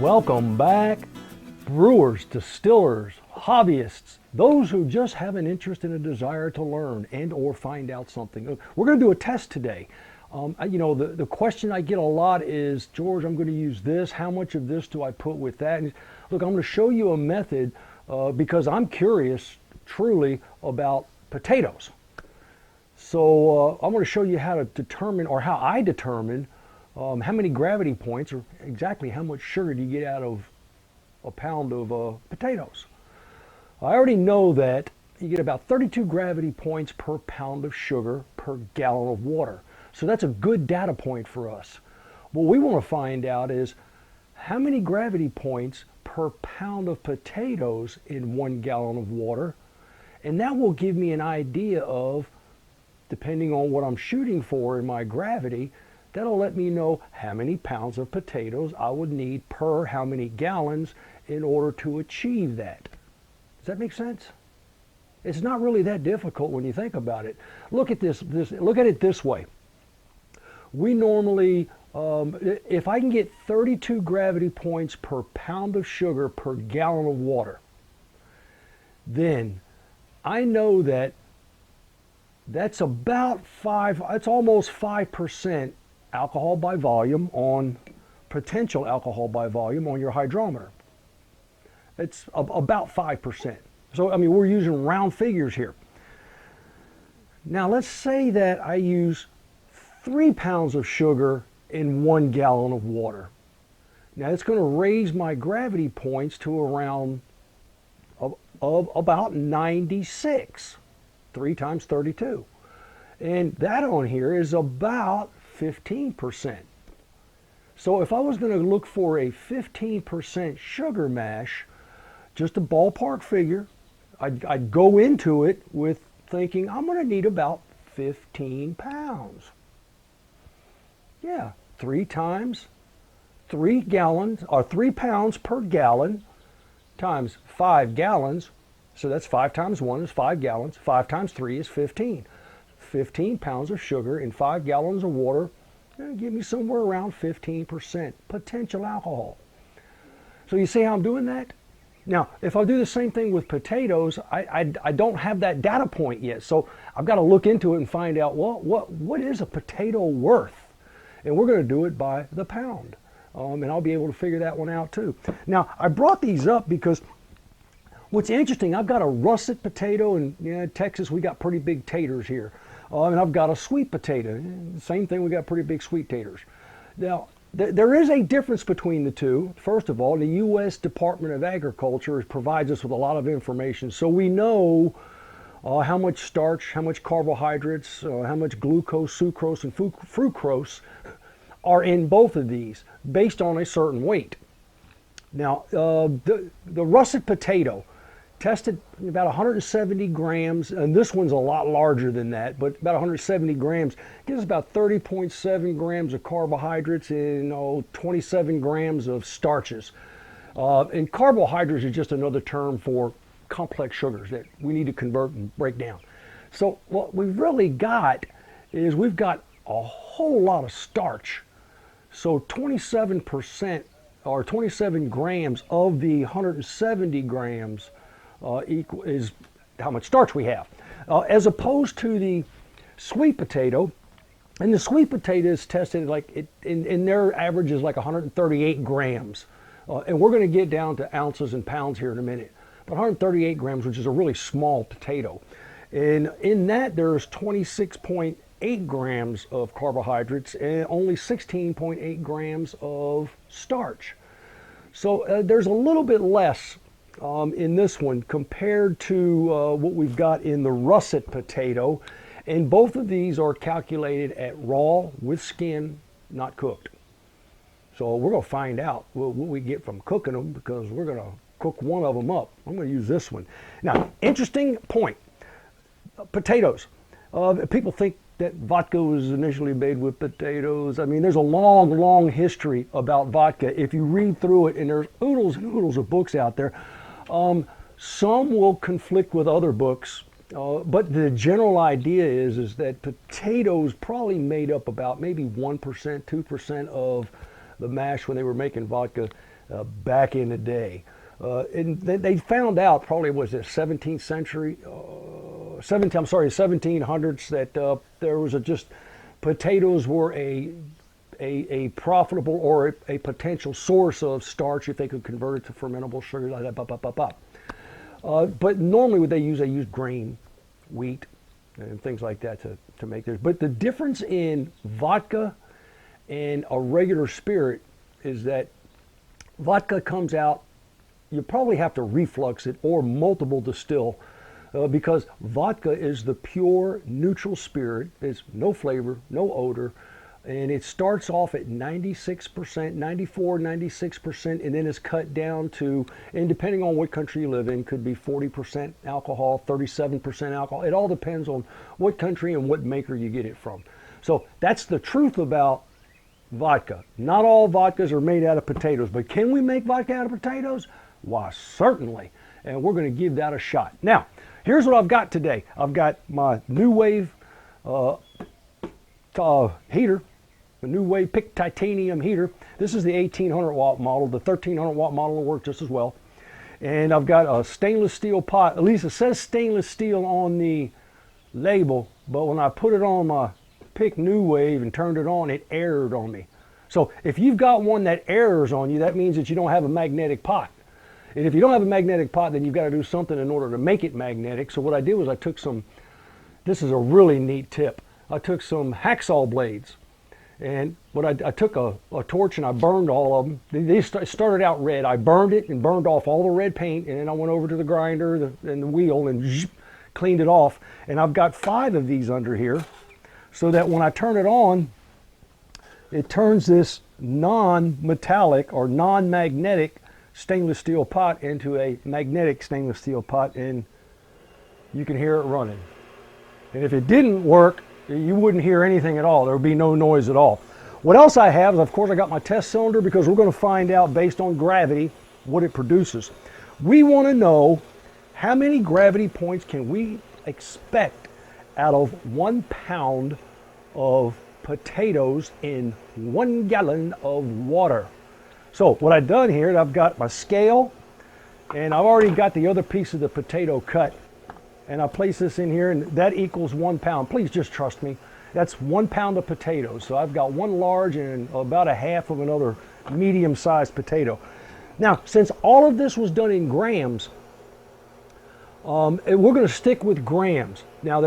Welcome back, brewers, distillers, hobbyists, those who just have an interest and a desire to learn and or find out something. We're going to do a test today. The question I get a lot is, George, I'm going to use this. How much of this do I put with that? And look, I'm going to show you a method because I'm curious truly about potatoes. So I'm going to show you how to determine, or how I determine how many gravity points, or exactly how much sugar do you get out of a pound of potatoes. I already know that you get about 32 gravity points per pound of sugar per gallon of water. So that's a good data point for us. What we want to find out is how many gravity points per pound of potatoes in 1 gallon of water. And that will give me an idea of, depending on what I'm shooting for in my gravity, that'll let me know how many pounds of potatoes I would need per how many gallons in order to achieve that. Does that make sense? It's not really that difficult when you think about it. Look at look at it this way. We normally, if I can get 32 gravity points per pound of sugar per gallon of water, then I know that that's about it's almost 5% alcohol by volume on, potential alcohol by volume on your hydrometer. It's about 5%. So, I mean, we're using round figures here. Now, let's say that I use 3 pounds of sugar in 1 gallon of water. Now, it's going to raise my gravity points to around of about 96. 3 times 32. And that on here is about 15%. So if I was going to look for a 15% sugar mash, just a ballpark figure, I'd go into it with thinking I'm going to need about 15 pounds. Yeah, 3 times 3 gallons, or 3 pounds per gallon, times 5 gallons. So that's 5 times 1 is 5 gallons. 5 times 3 is 15. 15 pounds of sugar in 5 gallons of water, give me somewhere around 15% potential alcohol. So you see how I'm doing that? Now, if I do the same thing with potatoes, I don't have that data point yet. So I've got to look into it and find out, well, what is a potato worth? And we're going to do it by the pound. And I'll be able to figure that one out too. Now, I brought these up because what's interesting, I've got a russet potato, and Texas, we got pretty big taters here. And I've got a sweet potato. Same thing, we got pretty big sweet taters. Now, there is a difference between the two. First of all, the U.S. Department of Agriculture provides us with a lot of information. So we know how much starch, how much carbohydrates, how much glucose, sucrose, and fructose are in both of these based on a certain weight. Now, the russet potato, tested about 170 grams, and this one's a lot larger than that, but about 170 grams gives us about 30.7 grams of carbohydrates and 27 grams of starches. And carbohydrates is just another term for complex sugars that we need to convert and break down. So what we've really got is we've got a whole lot of starch. So 27% or 27 grams of the 170 grams is how much starch we have, as opposed to the sweet potato. And the sweet potato is tested like in their average is like 138 grams, and we're going to get down to ounces and pounds here in a minute. But 138 grams, which is a really small potato, and in that there's 26.8 grams of carbohydrates and only 16.8 grams of starch. So there's a little bit less in this one compared to what we've got in the russet potato, and both of these are calculated at raw with skin, not cooked. So we're going to find out what we get from cooking them, because we're going to cook one of them up. I'm going to use this one. Now, interesting point. Potatoes. People think that vodka was initially made with potatoes. I mean, there's a long, long history about vodka. If you read through it, and there's oodles and oodles of books out there, some will conflict with other books, but the general idea is that potatoes probably made up about maybe 1%, 2% of the mash when they were making vodka. back in the day. And they found out, probably was it 17th century, 1700s, that there was just potatoes were a profitable or a potential source of starch if they could convert it to fermentable sugar, like that. But normally what they use grain, wheat, and things like that to make this. But the difference in vodka and a regular spirit is that vodka comes out, you probably have to reflux it or multiple distill, because vodka is the pure neutral spirit. It's no flavor, no odor, and it starts off at 96%, 94, 96%, and then it's cut down to, and depending on what country you live in, could be 40% alcohol, 37% alcohol. It all depends on what country and what maker you get it from. So that's the truth about vodka. Not all vodkas are made out of potatoes, but can we make vodka out of potatoes? Why, certainly. And we're going to give that a shot. Now, here's what I've got today. I've got my New Wave heater, the New Wave Pick Titanium heater. This is the 1800 watt model. The 1300 watt model will work just as well. And I've got a stainless steel pot. At least it says stainless steel on the label, but when I put it on my Pick New Wave and turned it on, it errored on me. So if you've got one that errors on you, that means that you don't have a magnetic pot. And if you don't have a magnetic pot, then you've got to do something in order to make it magnetic. So what I did was I took some, this is a really neat tip, I took some hacksaw blades. And what I took a torch and I burned all of them. They started out red. I burned it and burned off all the red paint, and then I went over to the grinder and the wheel and cleaned it off. And I've got 5 of these under here, so that when I turn it on, it turns this non-metallic or non-magnetic stainless steel pot into a magnetic stainless steel pot, and you can hear it running. And if it didn't work, you wouldn't hear anything at all. There would be no noise at all. What else I have is, of course, I got my test cylinder, because we're going to find out based on gravity what it produces. We want to know how many gravity points can we expect out of 1 pound of potatoes in 1 gallon of water. So what I've done here, I've got my scale, and I've already got the other piece of the potato cut, and I place this in here, and that equals 1 pound. Please just trust me. That's 1 pound of potatoes. So I've got one large and about a half of another medium-sized potato. Now, since all of this was done in grams, we're going to stick with grams. Now,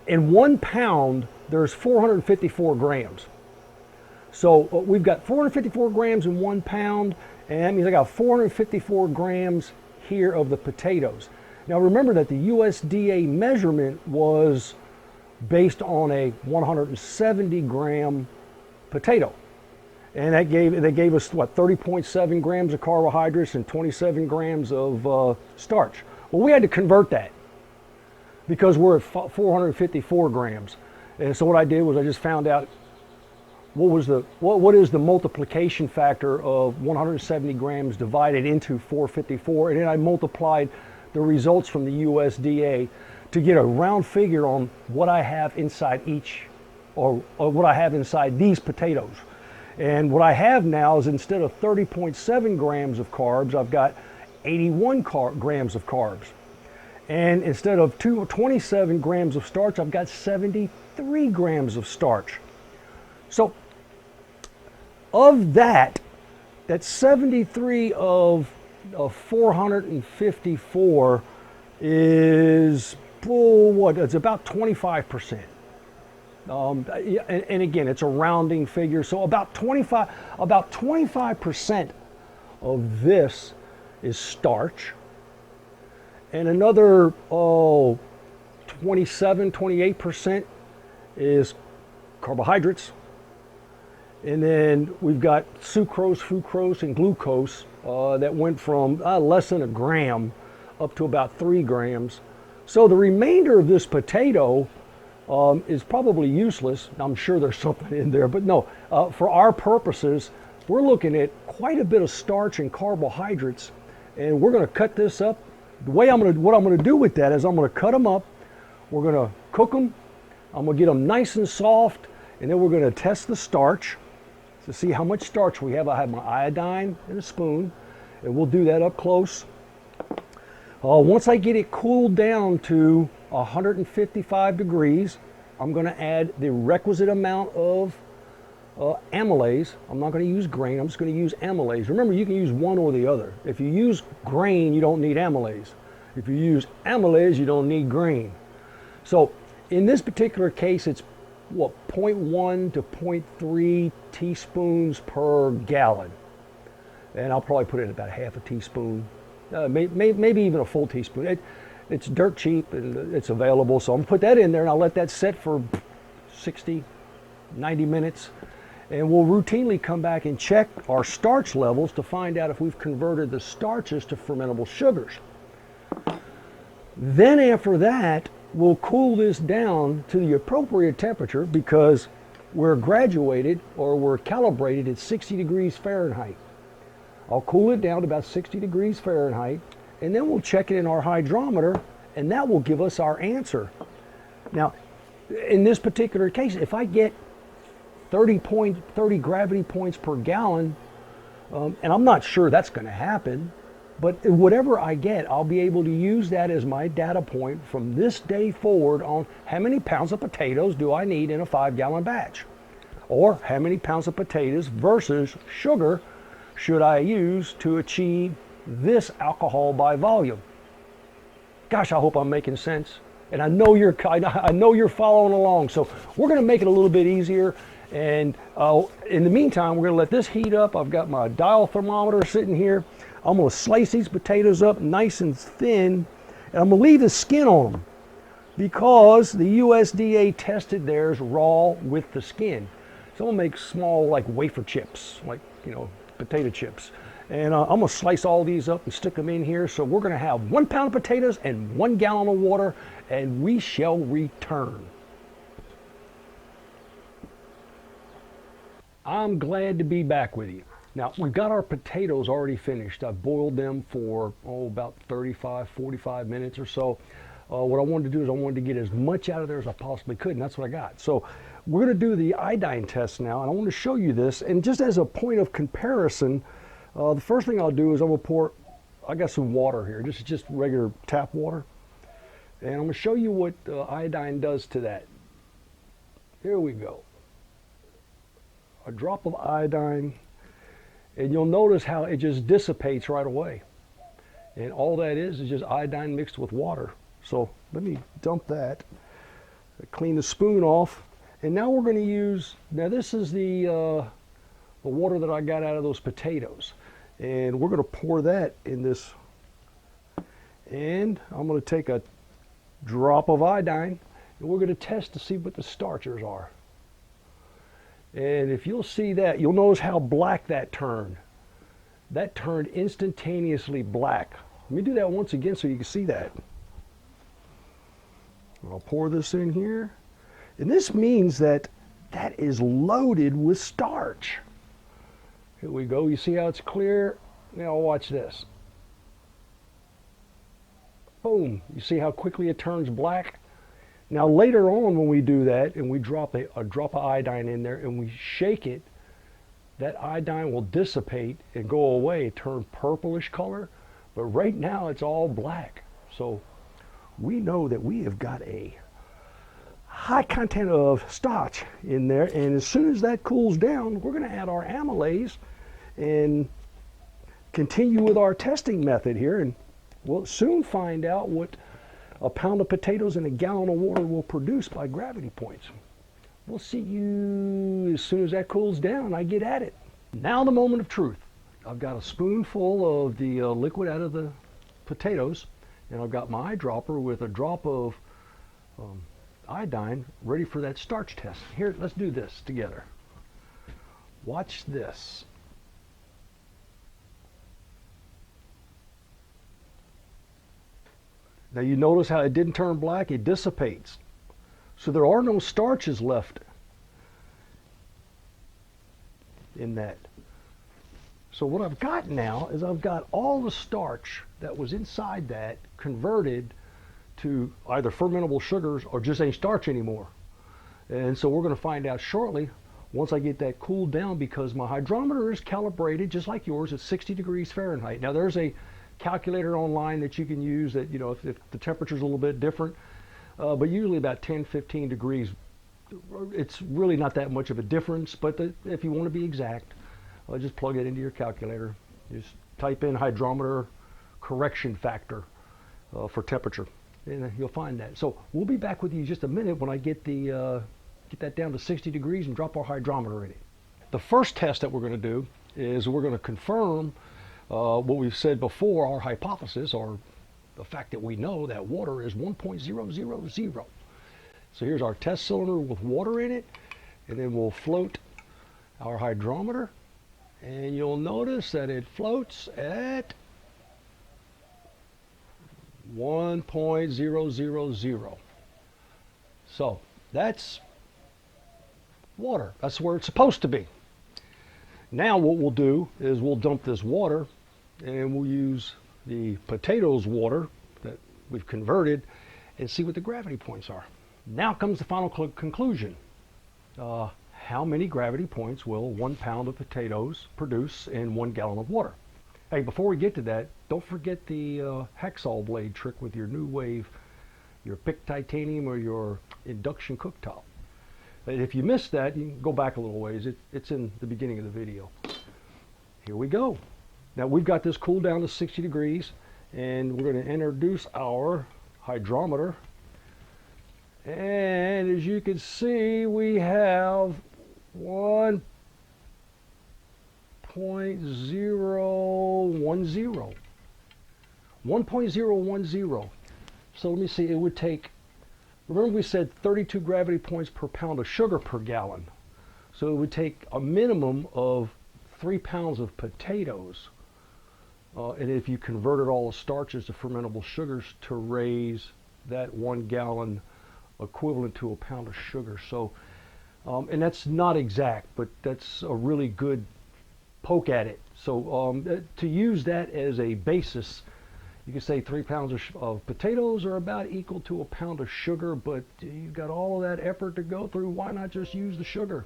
in 1 pound, there's 454 grams. So we've got 454 grams in 1 pound, and that means I got 454 grams here of the potatoes. Now remember that the USDA measurement was based on a 170 gram potato. And they gave us, what, 30.7 grams of carbohydrates and 27 grams of starch. Well, we had to convert that because we're at 454 grams. And so what I did was I just found out what is the multiplication factor of 170 grams divided into 454, and then I multiplied the results from the USDA to get a round figure on what I have inside each, or what I have inside these potatoes. And what I have now is, instead of 30.7 grams of carbs, I've got 81 grams of carbs. And instead of 27 grams of starch, I've got 73 grams of starch. So of that 73 of 454 is, what? It's about 25%. And again, it's a rounding figure, so about 25% of this is starch, and another 28% is carbohydrates. And then we've got sucrose, fructose, and glucose that went from less than a gram up to about 3 grams. So the remainder of this potato is probably useless. I'm sure there's something in there, but no, for our purposes, we're looking at quite a bit of starch and carbohydrates, and we're going to cut this up. What I'm going to do with that is I'm going to cut them up. We're going to cook them. I'm going to get them nice and soft, and then we're going to test the starch. to see how much starch we have. I have my iodine and a spoon, and we'll do that up close. Once I get it cooled down to 155 degrees, I'm going to add the requisite amount of amylase. I'm not going to use grain, I'm just going to use amylase. Remember, you can use one or the other. If you use grain, you don't need amylase. If you use amylase, you don't need grain. So in this particular case, it's what, 0.1 to 0.3 teaspoons per gallon. And I'll probably put in about half a teaspoon, maybe even a full teaspoon. It's dirt cheap and it's available, so I'm gonna put that in there and I'll let that set for 60, 90 minutes. And we'll routinely come back and check our starch levels to find out if we've converted the starches to fermentable sugars. Then after that, we'll cool this down to the appropriate temperature because we're graduated or we're calibrated at 60 degrees Fahrenheit. I'll cool it down to about 60 degrees Fahrenheit, and then we'll check it in our hydrometer, and that will give us our answer. Now, in this particular case, if I get 30 gravity points per gallon, and I'm not sure that's going to happen, but whatever I get, I'll be able to use that as my data point from this day forward on how many pounds of potatoes do I need in a 5-gallon batch, or how many pounds of potatoes versus sugar should I use to achieve this alcohol by volume. Gosh, I hope I'm making sense, and I know you're following along. So we're going to make it a little bit easier. And in the meantime, we're going to let this heat up. I've got my dial thermometer sitting here. I'm going to slice these potatoes up nice and thin, and I'm going to leave the skin on them because the USDA tested theirs raw with the skin. So I'm going to make small, like wafer chips, like, potato chips. And I'm going to slice all these up and stick them in here. So we're going to have 1 pound of potatoes and 1 gallon of water, and we shall return. I'm glad to be back with you. Now, we've got our potatoes already finished. I've boiled them for, about 35, 45 minutes or so. What I wanted to do is I wanted to get as much out of there as I possibly could, and that's what I got. So we're going to do the iodine test now, and I want to show you this. And just as a point of comparison, the first thing I'll do is I'm going to pour, I got some water here, just regular tap water. And I'm going to show you what iodine does to that. Here we go. A drop of iodine, and you'll notice how it just dissipates right away. And all that is just iodine mixed with water. So let me dump that, clean the spoon off, and now we're going to use, now this is the water that I got out of those potatoes. And we're going to pour that in this, and I'm going to take a drop of iodine, and we're going to test to see what the starches are. And if you'll see that, you'll notice how black that turned. That turned instantaneously black. Let me do that once again so you can see that. I'll pour this in here. And this means that that is loaded with starch. Here we go. You see how it's clear? Now watch this. Boom. You see how quickly it turns black? Now later on when we do that and we drop a drop of iodine in there and we shake it, that iodine will dissipate and go away, turn purplish color. But right now it's all black. So we know that we have got a high content of starch in there, and as soon as that cools down, we're going to add our amylase and continue with our testing method here, and we'll soon find out what a pound of potatoes and a gallon of water will produce by gravity points. We'll see you as soon as that cools down and I get at it. Now the moment of truth. I've got a spoonful of the liquid out of the potatoes, and I've got my eyedropper with a drop of iodine ready for that starch test. Here, let's do this together. Watch this. Now you notice how it didn't turn black, it dissipates. So there are no starches left in that. So what I've got now is I've got all the starch that was inside that converted to either fermentable sugars or just ain't starch anymore. And so we're going to find out shortly once I get that cooled down, because my hydrometer is calibrated just like yours at 60 degrees Fahrenheit. Now there's a calculator online that you can use that, you know, if the temperature's a little bit different, but usually about 10-15 degrees, it's really not that much of a difference. But if you want to be exact, just plug it into your calculator. Just type in hydrometer correction factor for temperature, and you'll find that. So we'll be back with you in just a minute when I get that down to 60 degrees and drop our hydrometer in it. The first test that we're going to do is we're going to confirm what we've said before, our hypothesis, or the fact that we know that water is 1.000. So here's our test cylinder with water in it, and then we'll float our hydrometer, and you'll notice that it floats at 1.000. So that's water. That's where it's supposed to be. Now what we'll do is we'll dump this water, and we'll use the potatoes water that we've converted and see what the gravity points are. Now comes the final conclusion. How many gravity points will 1 pound of potatoes produce in 1 gallon of water? Hey, before we get to that, don't forget the hacksaw blade trick with your New Wave, your PIC titanium, or your induction cooktop. If you missed that, you can go back a little ways. It's in the beginning of the video. Here we go. Now we've got this cooled down to 60 degrees, and we're going to introduce our hydrometer. And as you can see, we have 1.010. 1.010. So let me see, it would take, remember we said 32 gravity points per pound of sugar per gallon. So it would take a minimum of 3 pounds of potatoes. And if you converted all the starches to fermentable sugars to raise that 1 gallon equivalent to a pound of sugar. So, and that's not exact, but that's a really good poke at it. So to use that as a basis, you can say 3 pounds of potatoes are about equal to a pound of sugar, but you've got all of that effort to go through. Why not just use the sugar?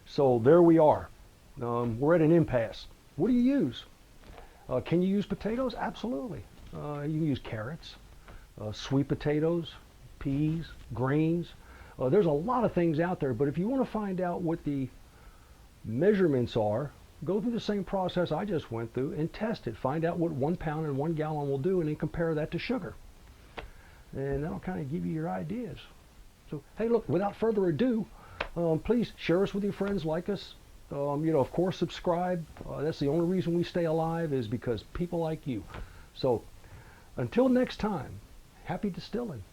So there we are. We're at an impasse. What do you use? Can you use potatoes? Absolutely. You can use carrots, sweet potatoes, peas, greens. There's a lot of things out there, but if you want to find out what the measurements are, go through the same process I just went through and test it. Find out what 1 pound and 1 gallon will do, and then compare that to sugar. And that'll kind of give you your ideas. So, hey, look, without further ado, please share us with your friends, like us. You know, of course, subscribe. That's the only reason we stay alive, is because people like you. So, until next time, happy distilling.